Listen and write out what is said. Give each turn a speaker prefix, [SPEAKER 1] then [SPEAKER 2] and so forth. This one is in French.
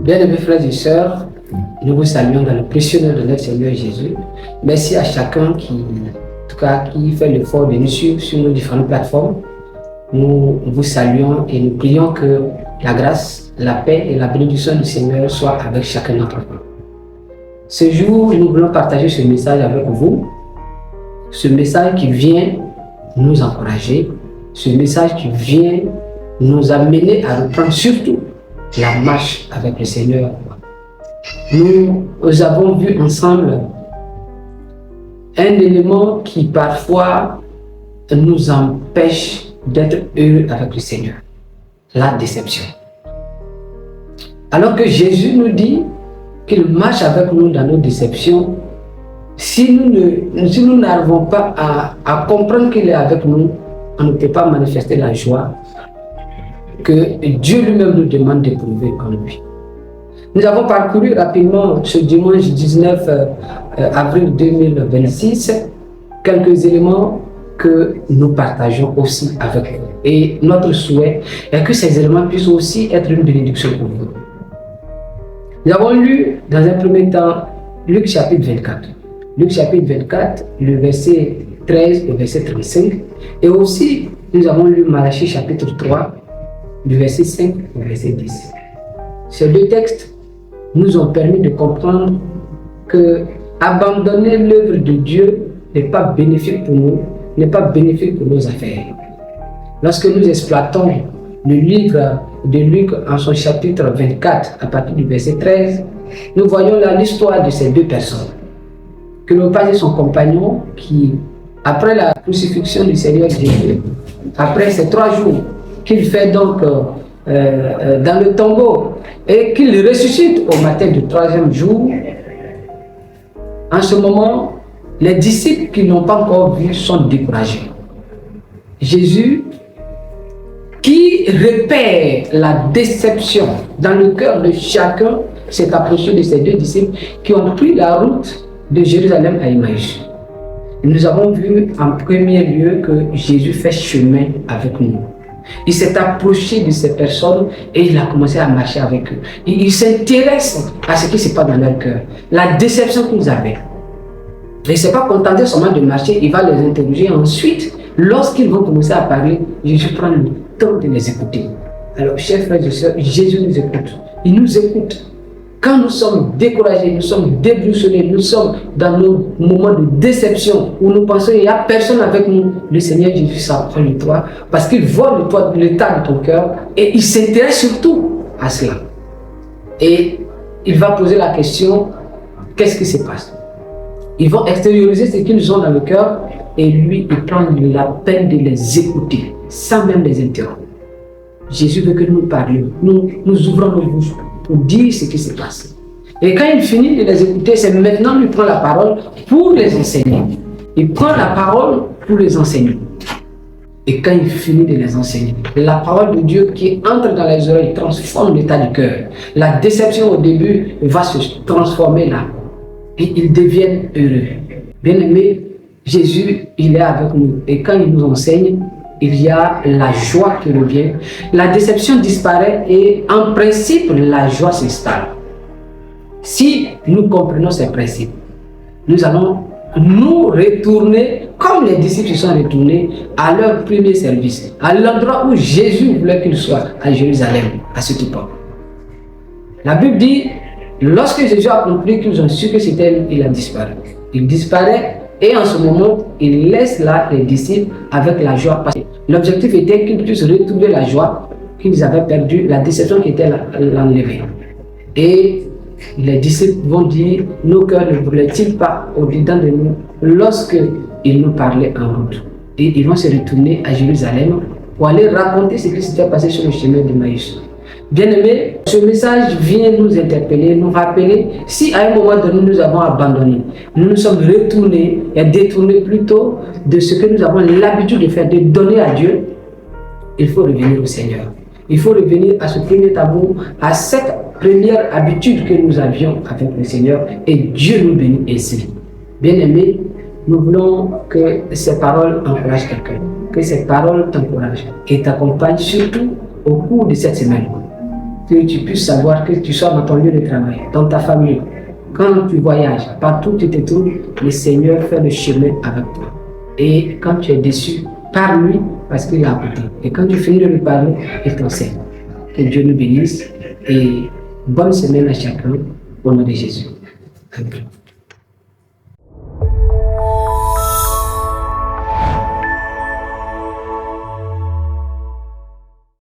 [SPEAKER 1] Bien-aimés frères et sœurs, nous vous saluons dans le précieux nom de notre Seigneur Jésus. Merci à chacun qui fait l'effort de nous suivre sur nos différentes plateformes. Nous vous saluons et nous prions que la grâce, la paix et la bénédiction du Seigneur soient avec chacun d'entre nous. Ce jour, nous voulons partager ce message avec vous. Ce message qui vient nous encourager, ce message qui vient nous amener à reprendre surtout la marche avec le Seigneur. Nous avons vu ensemble un élément qui parfois nous empêche d'être heureux avec le Seigneur, la déception. Alors que Jésus nous dit qu'il marche avec nous dans nos déceptions, si nous n'arrivons pas à comprendre qu'il est avec nous, on ne peut pas manifester la joie que Dieu lui-même nous demande d'éprouver en lui. Nous avons parcouru rapidement ce dimanche 19 avril 2026 quelques éléments que nous partageons aussi avec vous. Et notre souhait est que ces éléments puissent aussi être une bénédiction pour vous. Nous avons lu dans un premier temps Luc chapitre 24. Luc chapitre 24, le verset 13 et verset 35. Et aussi, nous avons lu Malachie chapitre 3, du verset 5 au verset 10. Ces deux textes nous ont permis de comprendre que abandonner l'œuvre de Dieu n'est pas bénéfique pour nous, n'est pas bénéfique pour nos affaires. Lorsque nous exploitons le livre de Luc en son chapitre 24, à partir du verset 13, nous voyons là l'histoire de ces deux personnes. Cléopas et son compagnon qui, après la crucifixion du Seigneur Jésus, après ces 3 jours qu'il fait donc dans le tombeau et qu'il ressuscite au matin du 3e jour, en ce moment, les disciples qui n'ont pas encore vu sont découragés. Jésus, qui repère la déception dans le cœur de chacun, s'est approché de ces 2 disciples qui ont pris la route de Jérusalem à Emmaüs. Nous avons vu en premier lieu que Jésus fait chemin avec nous. Il s'est approché de ces personnes et il a commencé à marcher avec eux. Il s'intéresse à ce qui se passe dans leur cœur, la déception qu'ils avaient. Il ne s'est pas contenté seulement de marcher, il va les interroger. Ensuite, lorsqu'ils vont commencer à parler, Jésus prend le temps de les écouter. Alors, chers frères et sœurs, Jésus nous écoute. Il nous écoute. Quand nous sommes découragés, nous sommes déboussolés, nous sommes dans nos moments de déception où nous pensons qu'il n'y a personne avec nous, le Seigneur Jésus s'apprend de toi parce qu'il voit l'état de ton cœur et il s'intéresse surtout à cela. Et il va poser la question, qu'est-ce qui se passe? Ils vont extérioriser ce qu'ils ont dans le cœur et lui, il prend la peine de les écouter sans même les interrompre. Jésus veut que nous parlions, nous ouvrons nos bouches pour dire ce qui se passe. Et quand il finit de les écouter, c'est maintenant qu'il prend la parole pour les enseigner. Il prend la parole pour les enseigner. Et quand il finit de les enseigner, la parole de Dieu qui entre dans les oreilles transforme l'état du cœur. La déception au début va se transformer là. Et ils deviennent heureux. Bien aimé, Jésus, il est avec nous. Et quand il nous enseigne, il y a la joie qui revient. La déception disparaît et en principe, la joie s'installe. Si nous comprenons ces principes, nous allons nous retourner, comme les disciples se sont retournés, à leur premier service, à l'endroit où Jésus voulait qu'ils soient, à Jérusalem, à cette époque. La Bible dit, lorsque Jésus a compris qu'ils ont su que c'était lui, il a disparu. Il disparaît et en ce moment, il laisse là les disciples avec la joie. L'objectif était qu'ils puissent retrouver la joie qu'ils avaient perdue, la déception qui était l'enlevée. Et les disciples vont dire, nos cœurs ne brûlaient-ils pas au-dedans de nous lorsque ils nous parlaient en route. Et ils vont se retourner à Jérusalem pour aller raconter ce qui s'était passé sur le chemin d'Emmaüs. Bien-aimés, ce message vient nous interpeller, nous rappeler si à un moment donné nous avons abandonné, nous nous sommes retournés et détournés plutôt de ce que nous avons l'habitude de faire, de donner à Dieu, il faut revenir au Seigneur. Il faut revenir à ce premier tabou, à cette première habitude que nous avions avec le Seigneur et Dieu nous bénit ainsi. Bien-aimés, nous voulons que ces paroles encouragent quelqu'un, que ces paroles t'encouragent et t'accompagnent surtout au cours de cette semaine. que tu puisses savoir que tu sois dans ton lieu de travail, dans ta famille, quand tu voyages, partout où tu te trouves, le Seigneur fait le chemin avec toi. Et quand tu es déçu, parle-lui parce qu'il est à côté. Et quand tu finis de lui parler, il t'enseigne. Que Dieu nous bénisse et bonne semaine à chacun au nom de Jésus. Amen.